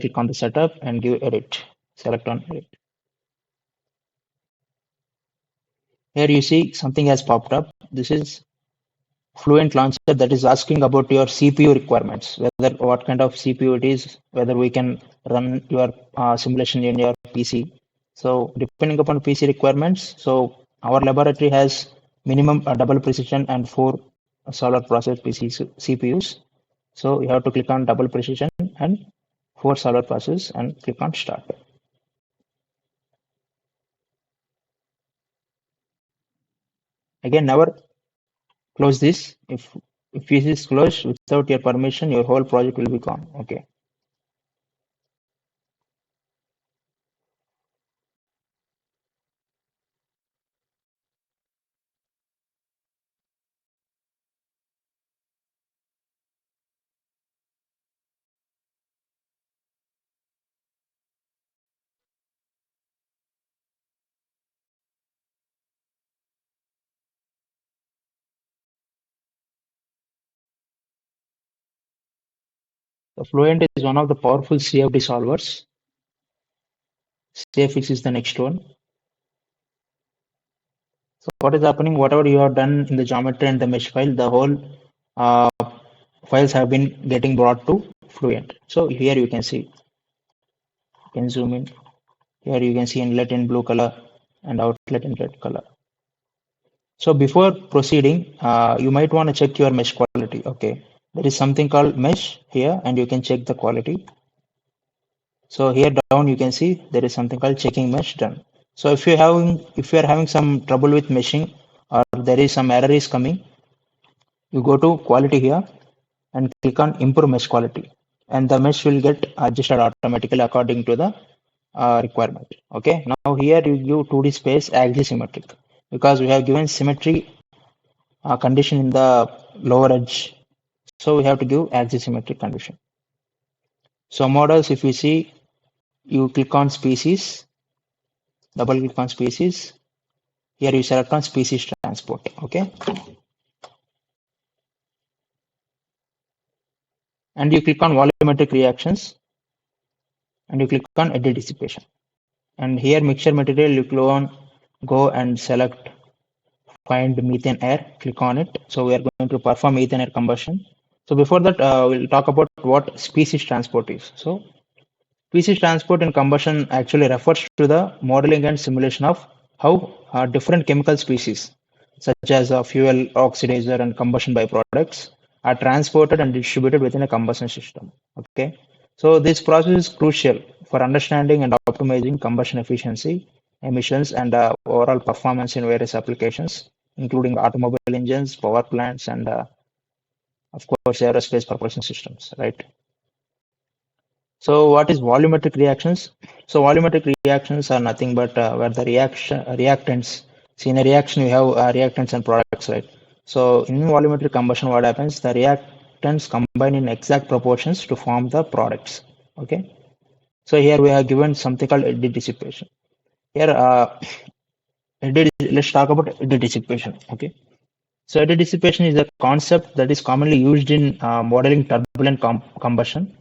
click on the setup and give edit. Select on edit. Here you see something has popped up. This is Fluent Launcher that is asking about your CPU requirements, whether what kind of CPU it is, whether we can run your simulation in your PC. So depending upon PC requirements, so our laboratory has minimum double precision and 4 solver process CPUs. So you have to click on double precision and 4 solver process and click on start. Again, never close this. If this is closed without your permission, your whole project will be gone. Okay. The Fluent is one of the powerful CFD solvers. CFX is the next one. So what is happening? Whatever you have done in the geometry and the mesh file, the whole uh, files have been getting brought to Fluent. So here you can see. You can zoom in. Here you can see inlet in blue color and outlet in red color. So before proceeding, you might want to check your mesh quality. Okay, there is something called mesh here, and you can check the quality. So here down you can see there is something called checking mesh done. So if you are having some trouble with meshing or there is some error is coming, you go to quality here and click on improve mesh quality, and the mesh will get adjusted automatically according to the requirement. Okay, now here you give 2D space axisymmetric because we have given symmetry condition in the lower edge, so we have to give axisymmetric condition. So models, if you see, you click on species, double click on species. Here you select on species transport. Okay, and you click on volumetric reactions and you click on eddy dissipation. And here mixture material, you go and select find methane air, click on it. So we are going to perform methane air combustion. So before that, we'll talk about what species transport is. So species transport in combustion actually refers to the modeling and simulation of how different chemical species, such as fuel, oxidizer, and combustion byproducts, are transported and distributed within a combustion system. Okay, so this process is crucial for understanding and optimizing combustion efficiency, emissions, and overall performance in various applications, including automobile engines, power plants, and of course aerospace propulsion systems. Right. So what is volumetric reactions? So volumetric reactions are nothing but where the reactants. See, in a reaction we have reactants and products, right? So in volumetric combustion, what happens? The reactants combine in exact proportions to form the products. Okay. So here we have given something called eddy dissipation. Here, let's talk about eddy dissipation. Okay. So eddy dissipation is a concept that is commonly used in modeling turbulent combustion.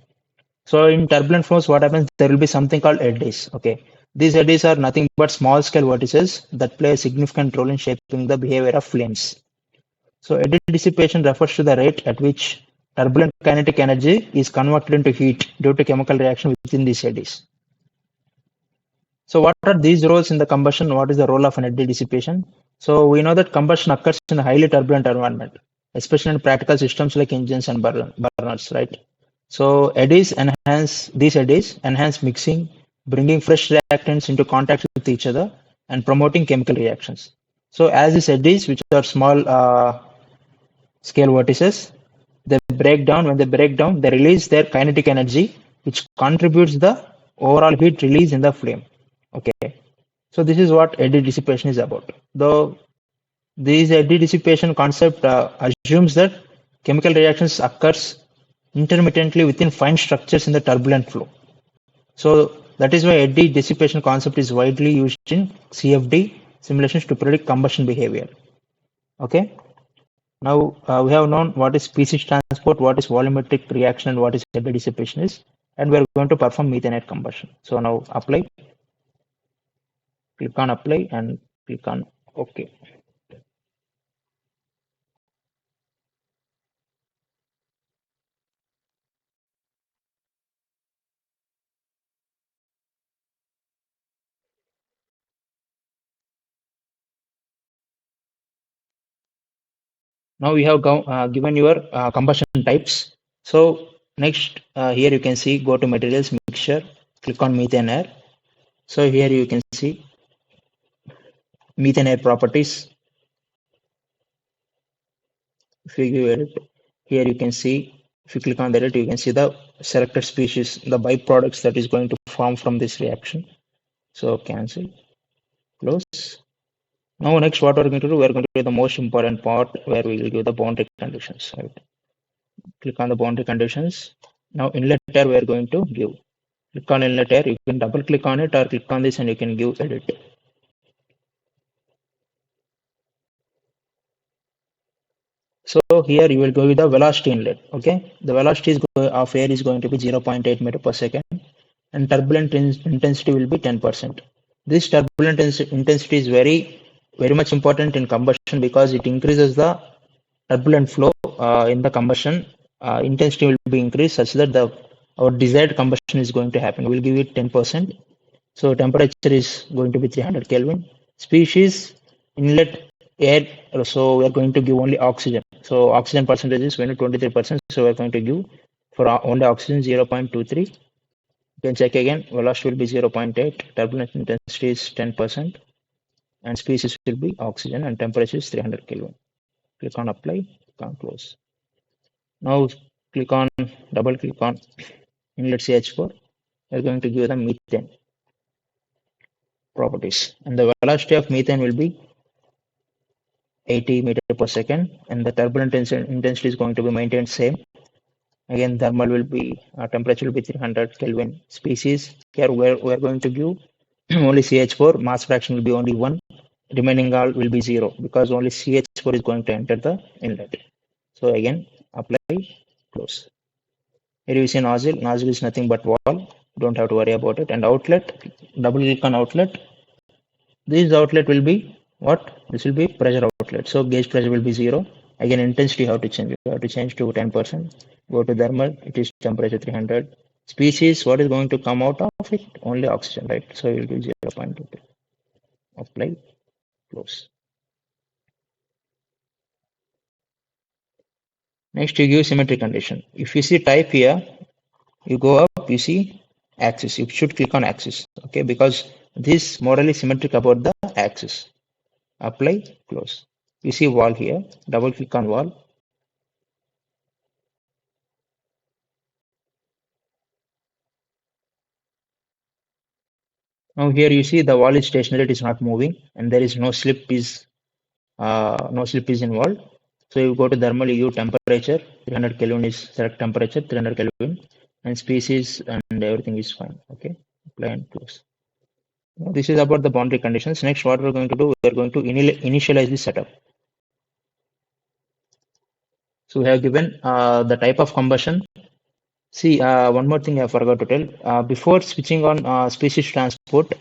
So in turbulent flows, what happens? There will be something called eddies. Okay, these eddies are nothing but small scale vortices that play a significant role in shaping the behavior of flames. So eddy dissipation refers to the rate at which turbulent kinetic energy is converted into heat due to chemical reaction within these eddies. So what are these roles in the combustion? What is the role of an eddy dissipation? So we know that combustion occurs in a highly turbulent environment, especially in practical systems like engines and burners, right? So these eddies enhance mixing, bringing fresh reactants into contact with each other and promoting chemical reactions. So as these eddies, which are small scale vortices, when they break down, they release their kinetic energy, which contributes the overall heat release in the flame. Okay. So this is what eddy dissipation is about. Though this eddy dissipation concept assumes that chemical reactions occurs intermittently within fine structures in the turbulent flow. So that is why eddy dissipation concept is widely used in CFD simulations to predict combustion behavior. Okay. Now we have known what is species transport, what is volumetric reaction, and what is eddy dissipation is. and we're going to perform methane air combustion. So now apply, click on apply and click on OK. Now we have given your combustion types. So next here you can see go to materials mixture, click on methane air. So here you can see methane air properties. If you give edit, here you can see if you click on the edit, you can see the selected species, the byproducts that is going to form from this reaction. So cancel, close. Now next what we're going to do, we're going to do the most important part where we will give the boundary conditions. Right? Click on the boundary conditions. Now inlet air we are going to give. Click on inlet air, you can double click on it or click on this and you can give edit. So here you will go with the velocity inlet. Okay, the velocity of air is going to be 0.8 meter per second and turbulent intensity will be 10%. This turbulent intensity is very much important in combustion because it increases the turbulent flow in the combustion. Intensity will be increased such that our desired combustion is going to happen. We'll give it 10%. So temperature is going to be 300 Kelvin. Species inlet air. So we are going to give only oxygen. So oxygen percentage is 23%. So we are going to give for only oxygen 0.23. You can check again. Velocity will be 0.8. Turbulent intensity is 10%. And species will be oxygen and temperature is 300 Kelvin. Click on apply. Click on close. Now click on double click on inlet CH4. We're going to give the methane properties and the velocity of methane will be 80 meter per second and the turbulent intensity is going to be maintained same. Again thermal will be temperature will be 300 Kelvin. Species here we're going to give only CH4, mass fraction will be only 1, remaining all will be 0 because only CH4 is going to enter the inlet. So again apply, close. Here you see nozzle is nothing but wall, don't have to worry about it. And outlet, double click on outlet. This outlet will be what? This will be pressure outlet. So gauge pressure will be 0. Again intensity you have to change. You have to change to 10%. Go to thermal, it is temperature 300. Species, what is going to come out of it? Only oxygen, right? So it will be 0.2. Apply, close. Next you give symmetry condition. If you see type here, you go up, you see axis. You should click on axis, okay? Because this model is symmetric about the axis. Apply, close. You see wall here, double click on wall. Now here you see the wall is stationary, it is not moving and there is no slip is involved. So you go to thermal, you give temperature, 300 Kelvin is select temperature, 300 Kelvin and species and everything is fine, okay? Apply and close. Now this is about the boundary conditions. Next what we're going to do, we're going to initialize this setup. So we have given the type of combustion. See, one more thing I forgot to tell. Before switching on species transport,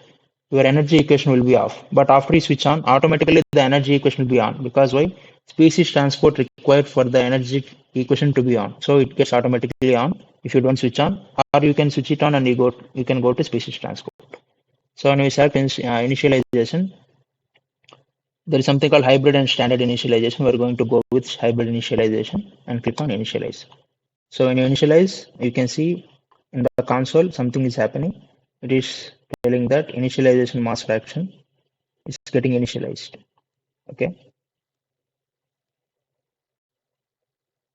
your energy equation will be off. But after you switch on, automatically the energy equation will be on. Because why? Species transport required for the energy equation to be on. So it gets automatically on if you don't switch on, or you can switch it on and you can go to species transport. So when we select initialization, there is something called hybrid and standard initialization. We're going to go with hybrid initialization and click on initialize. So when you initialize, you can see in the console something is happening. It is telling that initialization mass fraction is getting initialized. Okay.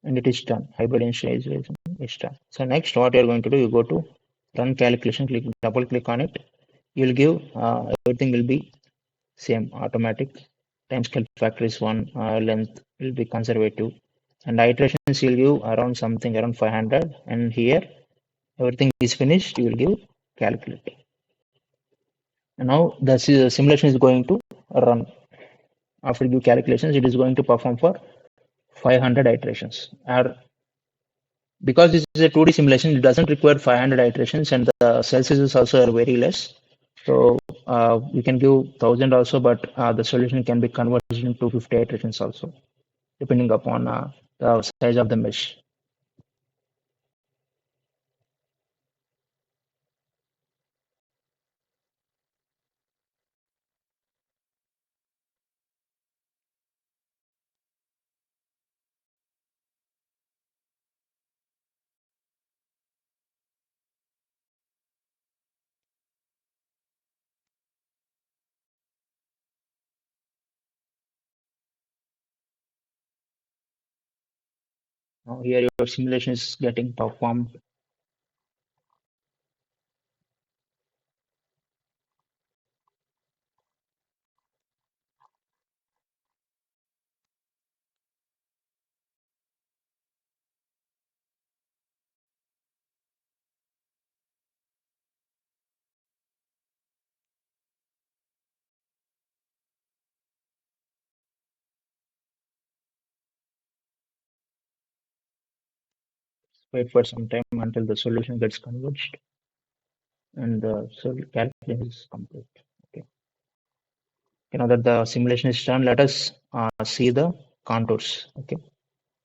And it is done. Hybrid initialization is done. So next what you're going to do, you go to run calculation, double click on it. You'll give everything will be same, automatic. Time scale factor is 1, length will be conservative. And iterations you'll give around something around 500. And here everything is finished, you will give calculate. And now the simulation is going to run. After you calculations, it is going to perform for 500 iterations. Or because this is a 2D simulation, it doesn't require 500 iterations, and the cell sizes also are very less. So we can give 1000 also, but the solution can be converted into 250 iterations also, depending upon the size of the mesh. Now here your simulation is getting performed. Wait for some time until the solution gets converged and the calculation is complete. Okay. Now that the simulation is done, let us see the contours. Okay.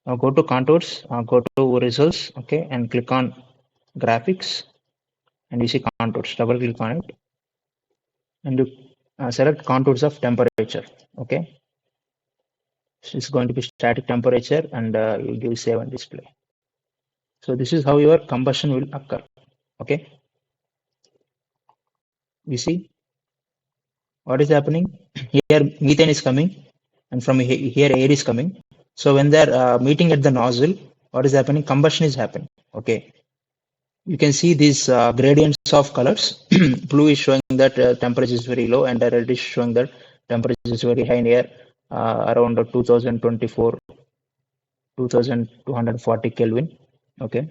Now go to contours, go to results, okay, and click on graphics, and you see contours. Double click on it, and you select contours of temperature. Okay, so it's going to be static temperature, and you give save and display. So this is how your combustion will occur. Okay, you see what is happening here. Methane is coming, and from here air is coming. So when they're meeting at the nozzle, what is happening? Combustion is happening. Okay, you can see these gradients of colors. Blue is showing that temperature is very low, and red is showing that temperature is very high near around 2024, 2240 Kelvin. Okay,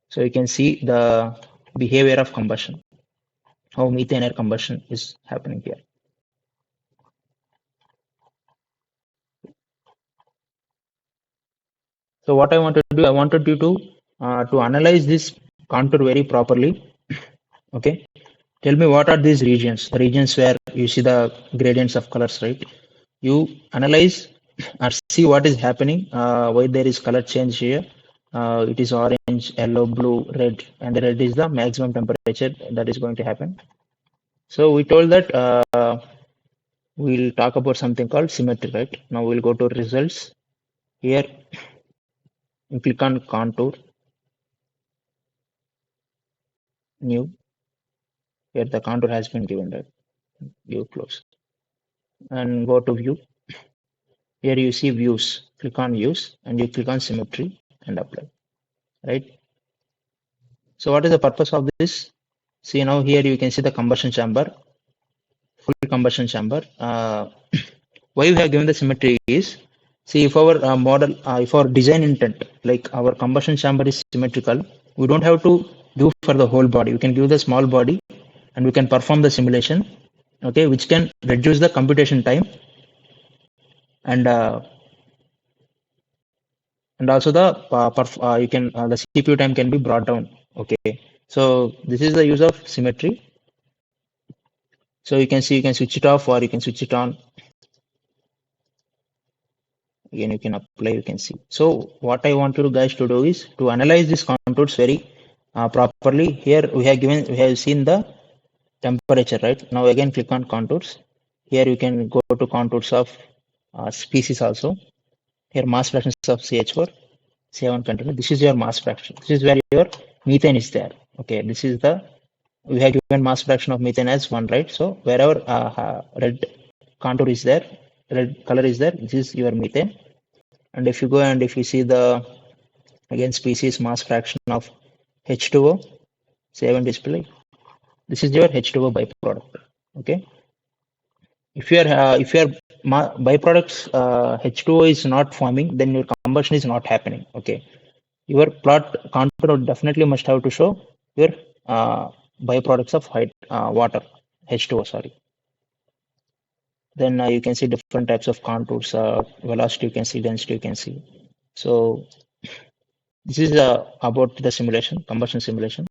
so you can see the behavior of combustion, how methane air combustion is happening here. So what I wanted to do, I wanted you to analyze this contour very properly. Okay, tell me what are these regions? The regions where you see the gradients of colors, right? You analyze or see what is happening. Why there is color change here? It is orange, yellow, blue, red, and red is the maximum temperature that is going to happen. So we told that we'll talk about something called symmetry, right? Now we'll go to results. Here, you click on contour, new. Here the contour has been given, right? View close. And go to view. Here you see views. Click on views and you click on symmetry and apply, right? So what is the purpose of this? See now here you can see the combustion chamber, full combustion chamber. Why we have given the symmetry is, see if our model, if our design intent, like our combustion chamber is symmetrical, we don't have to do for the whole body. We can give the small body and we can perform the simulation, okay, which can reduce the computation time and also the you can the CPU time can be brought down. Okay, so this is the use of symmetry. So you can see you can switch it off or you can switch it on. Again, you can apply. You can see. So what I want you guys to do is to analyze these contours very properly. Here we have seen the temperature, right? Now again click on contours. Here you can go to contours of species also. Here mass fractions of CH4. C1 continue. This is your mass fraction. This is where your methane is there. Okay, this is the, we have given mass fraction of methane as 1, right? So wherever red contour is there, red color is there, this is your methane. And if you go and if you see the again species mass fraction of H2O, save and display. This is your H2O byproduct. Okay, if your byproducts H2O is not forming, then your combustion is not happening. Okay, your plot contour definitely must have to show your byproducts of water, H2O, sorry. Then you can see different types of contours, velocity you can see, density you can see. So This is about the simulation, combustion simulation.